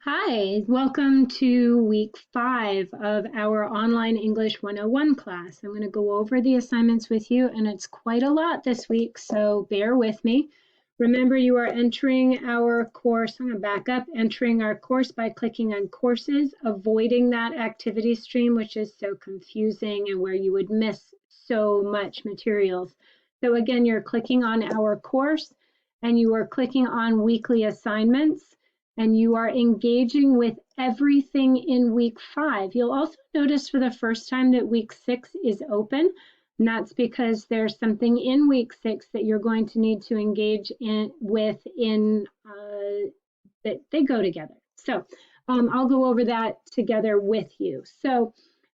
Hi, welcome to week 5 of our online English 101 class. I'm going to go over the assignments with you, and it's quite a lot this week, so bear with me. Remember, you are entering our course. I'm going to back up, entering our course by clicking on courses, avoiding that activity stream, which is so confusing and where you would miss so much materials. So again, you're clicking on our course, and you are clicking on weekly assignments, and you are engaging with everything in week 5. You'll also notice for the first time that week 6 is open, and that's because there's something in week 6 that you're going to need to engage with that they go together. So I'll go over that together with you. So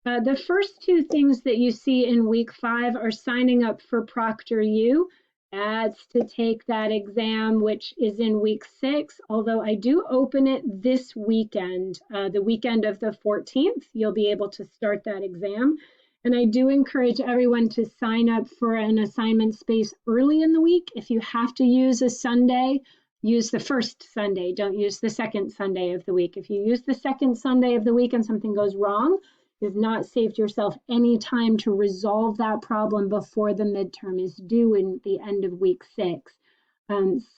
the first two things that you see in week 5 are signing up for ProctorU. That's to take that exam, which is in week 6, although I do open it this weekend, the weekend of the 14th. You'll be able to start that exam. And I do encourage everyone to sign up for an assignment space early in the week. If you have to use a Sunday, use the first Sunday. Don't use the second Sunday of the week. If you use the second Sunday of the week and something goes wrong, you've not saved yourself any time to resolve that problem before the midterm is due in the end of week 6.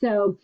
So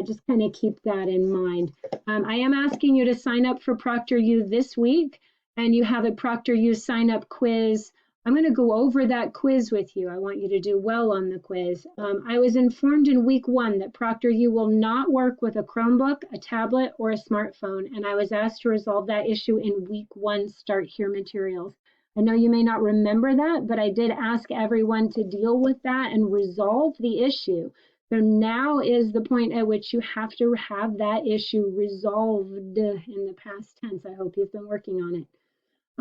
just kind of keep that in mind. I am asking you to sign up for ProctorU this week, and you have a ProctorU sign up quiz. I'm going to go over that quiz with you. I want you to do well on the quiz. I was informed in week 1 that ProctorU will not work with a Chromebook, a tablet, or a smartphone, and I was asked to resolve that issue in week 1 Start Here materials. I know you may not remember that, but I did ask everyone to deal with that and resolve the issue. So now is the point at which you have to have that issue resolved in the past tense. I hope you've been working on it.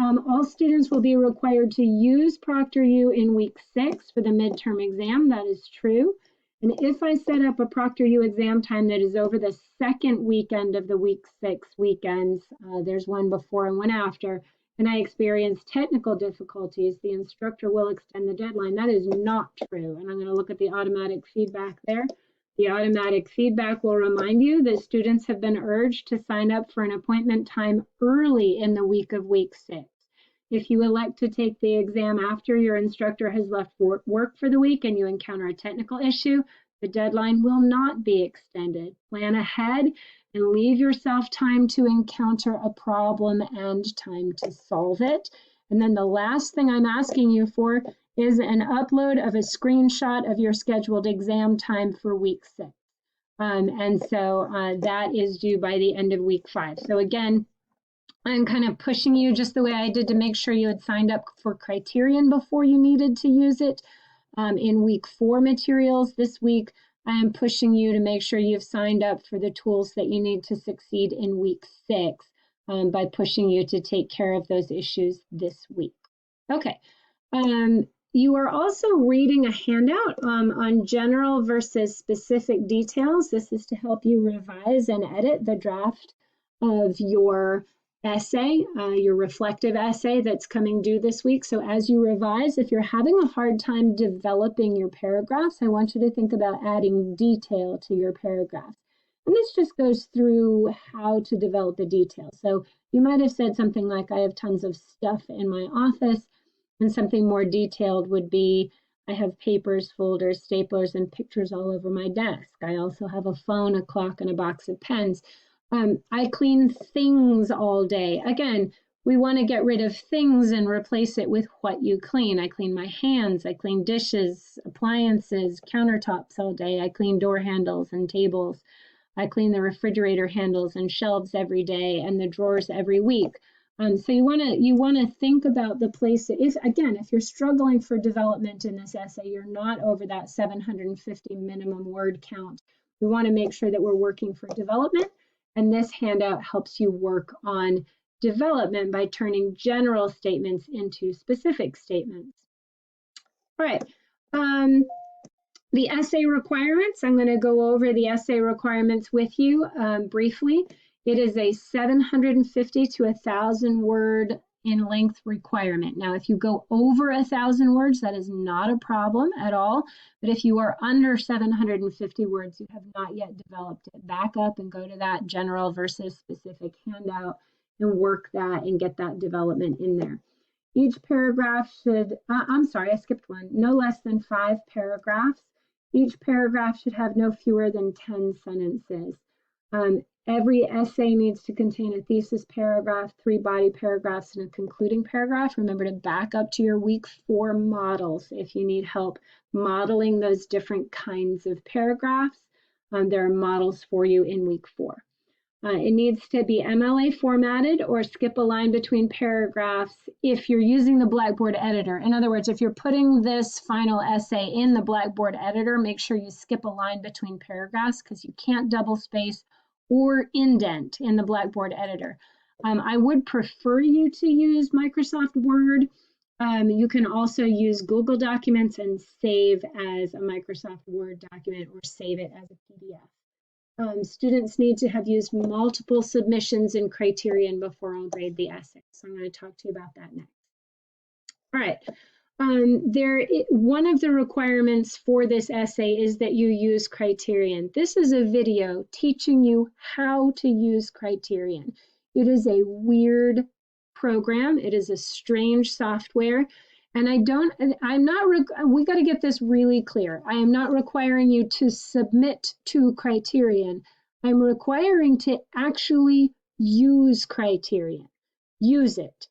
All students will be required to use ProctorU in week 6 for the midterm exam. That is true. And if I set up a ProctorU exam time that is over the second weekend of the week 6 weekends, there's one before and one after, and I experience technical difficulties, the instructor will extend the deadline. That is not true. And I'm going to look at the automatic feedback there. The automatic feedback will remind you that students have been urged to sign up for an appointment time early in the week of week 6. If you elect to take the exam after your instructor has left work for the week and you encounter a technical issue, the deadline will not be extended. Plan ahead and leave yourself time to encounter a problem and time to solve it. And then the last thing I'm asking you for is an upload of a screenshot of your scheduled exam time for week 6. And so that is due by the end of week 5. So again, I'm kind of pushing you just the way I did to make sure you had signed up for Criterion before you needed to use it. In week 4 materials this week, I am pushing you to make sure you've signed up for the tools that you need to succeed in week 6 by pushing you to take care of those issues this week. Okay. You are also reading a handout on general versus specific details. This is to help you revise and edit the draft of your essay, your reflective essay that's coming due this week. So as you revise, if you're having a hard time developing your paragraphs, I want you to think about adding detail to your paragraphs. And this just goes through how to develop the detail. So you might have said something like, I have tons of stuff in my office. And something more detailed would be, I have papers, folders, staplers, and pictures all over my desk. I also have a phone, a clock, and a box of pens. I clean things all day. Again, we want to get rid of things and replace it with what you clean. I clean my hands. I clean dishes, appliances, countertops all day. I clean door handles and tables. I clean the refrigerator handles and shelves every day and the drawers every week. So you want to think about the place. If you're struggling for development in this essay, you're not over that 750 minimum word count. We want to make sure that we're working for development, and this handout helps you work on development by turning general statements into specific statements. All right. The essay requirements, I'm going to go over the essay requirements with you briefly. It is a 750 to 1,000 word in length requirement. Now, if you go over 1,000 words, that is not a problem at all. But if you are under 750 words, you have not yet developed it. Back up and go to that general versus specific handout and work that and get that development in there. Each paragraph should, I'm sorry, I skipped one, no less than 5 paragraphs. Each paragraph should have no fewer than 10 sentences. Every essay needs to contain a thesis paragraph, 3 body paragraphs, and a concluding paragraph. Remember to back up to your week 4 models if you need help modeling those different kinds of paragraphs. There are models for you in week 4. It needs to be MLA formatted or skip a line between paragraphs if you're using the Blackboard editor. In other words, if you're putting this final essay in the Blackboard editor, make sure you skip a line between paragraphs because you can't double space or indent in the Blackboard editor. I would prefer you to use Microsoft Word. You can also use Google Documents and save as a Microsoft Word document or save it as a PDF. Students need to have used multiple submissions and criterion before I'll grade the essay. So I'm going to talk to you about that next. All right. One of the requirements for this essay is that you use criterion. This is a video teaching you how to use criterion. It is a weird program. It is a strange software. And we got to get this really clear. I am not requiring you to submit to criterion. I'm requiring to actually use criterion. Use it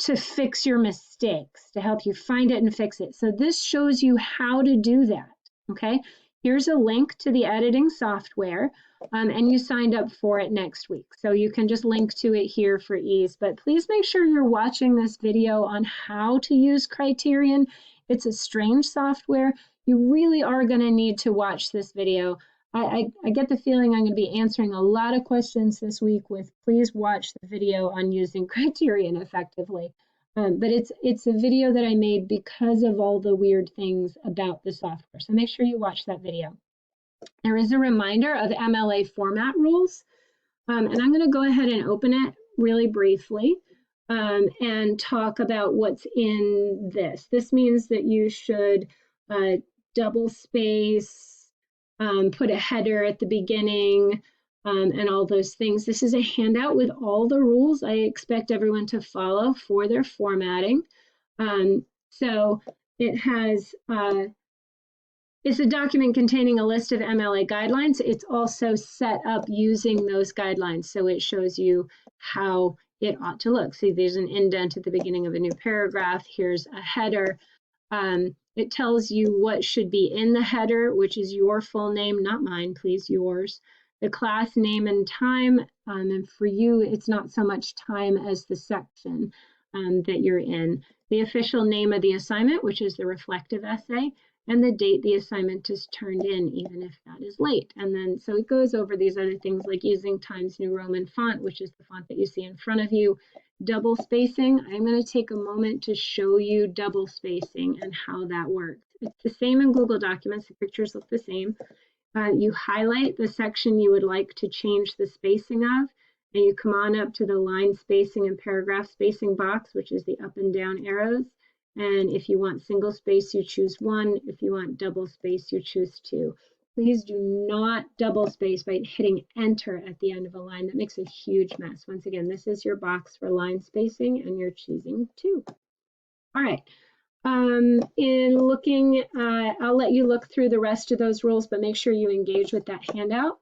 to fix your mistakes, to help you find it and fix it. So this shows you how to do that, okay? Here's a link to the editing software, and you signed up for it next week. So you can just link to it here for ease, but please make sure you're watching this video on how to use criterion. It's a strange software. You really are gonna need to watch this video. I get the feeling I'm going to be answering a lot of questions this week with please watch the video on using criterion effectively. But it's a video that I made because of all the weird things about the software. So make sure you watch that video. There is a reminder of MLA format rules. And I'm going to go ahead and open it really briefly and talk about what's in this. This means that you should double space, put a header at the beginning, and all those things. This is a handout with all the rules I expect everyone to follow for their formatting. So it has, it's a document containing a list of MLA guidelines. It's also set up using those guidelines. So it shows you how it ought to look. See, there's an indent at the beginning of a new paragraph. Here's a header. It tells you what should be in the header, which is your full name, not mine, please, yours. The class name and time, and for you, it's not so much time as the section that you're in. The official name of the assignment, which is the reflective essay, and the date the assignment is turned in, even if that is late. And then, so it goes over these other things like using Times New Roman font, which is the font that you see in front of you. Double spacing, I'm going to take a moment to show you double spacing and how that works. It's the same in Google Documents, the pictures look the same. You highlight the section you would like to change the spacing of, and you come on up to the line spacing and paragraph spacing box, which is the up and down arrows. And if you want single space, you choose 1. If you want double space, you choose 2. Please do not double space by hitting enter at the end of a line. That makes a huge mess. Once again, this is your box for line spacing and you're choosing 2. All right. In looking, I'll let you look through the rest of those rules, but make sure you engage with that handout.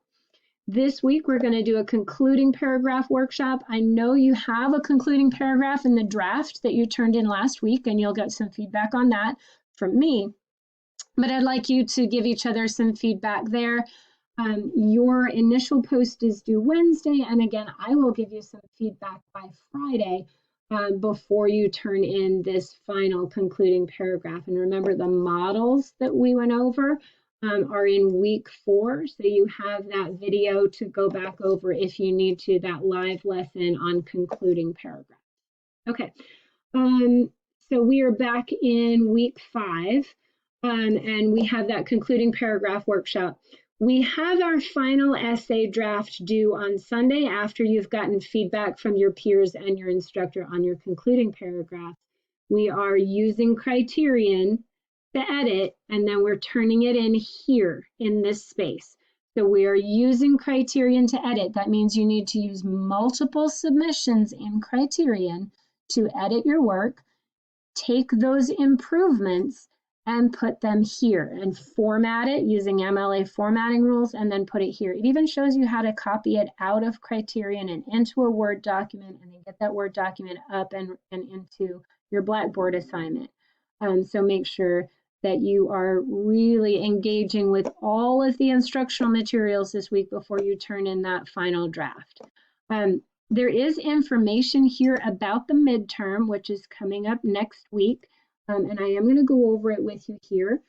This week, we're going to do a concluding paragraph workshop. I know you have a concluding paragraph in the draft that you turned in last week, and you'll get some feedback on that from me. But I'd like you to give each other some feedback there. Your initial post is due Wednesday, and again, I will give you some feedback by Friday before you turn in this final concluding paragraph. And remember, the models that we went over are in week 4, so you have that video to go back over if you need to, that live lesson on concluding paragraph. Okay, so we are back in week 5. And we have that concluding paragraph workshop. We have our final essay draft due on Sunday after you've gotten feedback from your peers and your instructor on your concluding paragraph. We are using Criterion to edit, and then we're turning it in here in this space. So we are using Criterion to edit. That means you need to use multiple submissions in Criterion to edit your work, take those improvements and put them here and format it using MLA formatting rules and then put it here. It even shows you how to copy it out of Criterion and into a Word document and then get that Word document up and into your Blackboard assignment. So make sure that you are really engaging with all of the instructional materials this week before you turn in that final draft. There is information here about the midterm, which is coming up next week. And I am going to go over it with you here,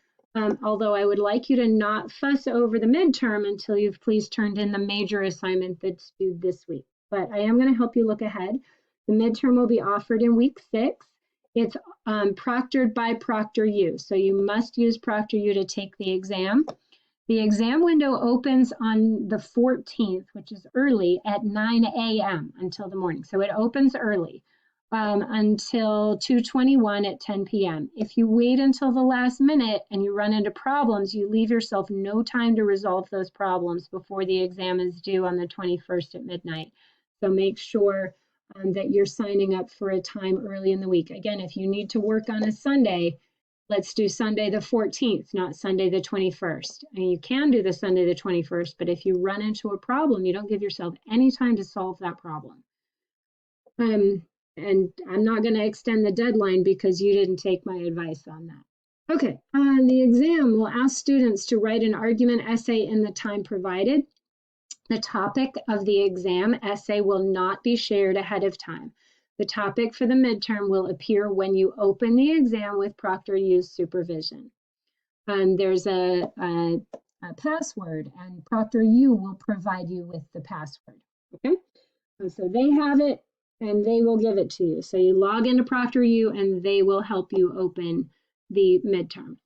although I would like you to not fuss over the midterm until you've please turned in the major assignment that's due this week. But I am going to help you look ahead. The midterm will be offered in week 6. It's proctored by ProctorU, so you must use ProctorU to take the exam. The exam window opens on the 14th, which is early, at 9 a.m. until the morning. So it opens early. Until 2:21 at 10 p.m. If you wait until the last minute and you run into problems, you leave yourself no time to resolve those problems before the exam is due on the 21st at midnight. So make sure that you're signing up for a time early in the week. Again, if you need to work on a Sunday, let's do Sunday the 14th, not Sunday the 21st. I mean, you can do the Sunday the 21st, but if you run into a problem, you don't give yourself any time to solve that problem. And I'm not going to extend the deadline because you didn't take my advice on that. Okay, the exam will ask students to write an argument essay in the time provided. The topic of the exam essay will not be shared ahead of time. The topic for the midterm will appear when you open the exam with ProctorU's supervision. There's a password, and ProctorU will provide you with the password. Okay, so they have it, and they will give it to you. So you log into ProctorU and they will help you open the midterm.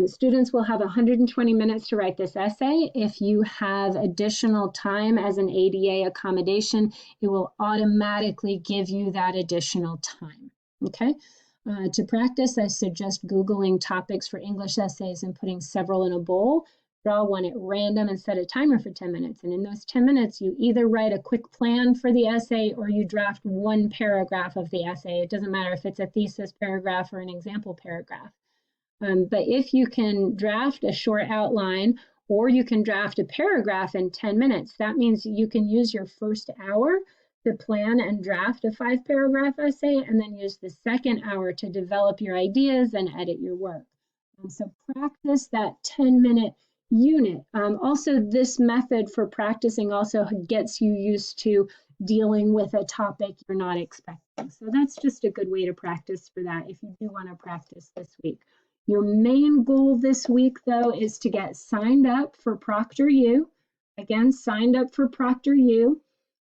Students will have 120 minutes to write this essay. If you have additional time as an ADA accommodation, it will automatically give you that additional time. Okay. To practice, I suggest Googling topics for English essays and putting several in a bowl. Draw one at random and set a timer for 10 minutes. And in those 10 minutes, you either write a quick plan for the essay or you draft one paragraph of the essay. It doesn't matter if it's a thesis paragraph or an example paragraph. But if you can draft a short outline or you can draft a paragraph in 10 minutes, that means you can use your first hour to plan and draft a 5-paragraph essay and then use the second hour to develop your ideas and edit your work. So practice that 10-minute unit. Also, this method for practicing also gets you used to dealing with a topic you're not expecting. So that's just a good way to practice for that if you do want to practice this week. Your main goal this week, though, is to get signed up for ProctorU. Again, signed up for ProctorU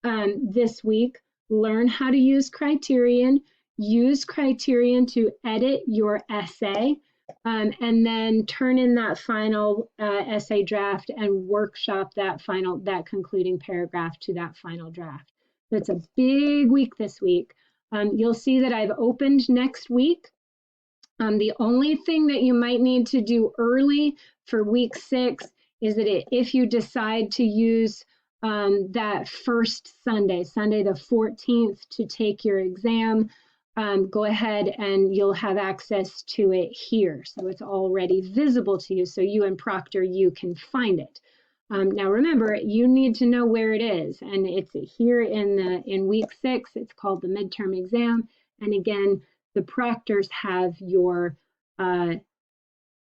this week. Learn how to use Criterion. Use Criterion to edit your essay. And then turn in that final essay draft and workshop that concluding paragraph to that final draft. So it's a big week this week. You'll see that I've opened next week. The only thing that you might need to do early for week 6 is that if you decide to use that first Sunday the 14th, to take your exam, go ahead and you'll have access to it here. So it's already visible to you, so you and ProctorU can find it. Now remember, you need to know where it is, and it's here in week 6. It's called the midterm exam, and again, the proctors have your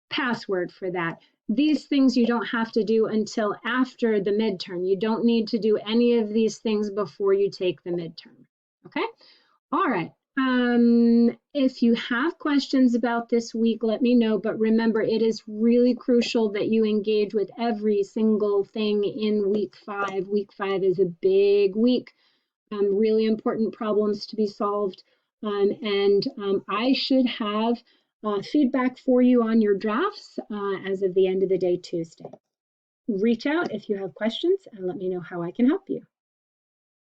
password for that. These things you don't have to do until after the midterm. You don't need to do any of these things before you take the midterm. Okay? All right. If you have questions about this week, let me know. But remember, it is really crucial that you engage with every single thing in week 5. Week 5 is a big week. Really important problems to be solved. I should have feedback for you on your drafts as of the end of the day Tuesday. reach out if you have questions and let me know how I can help you.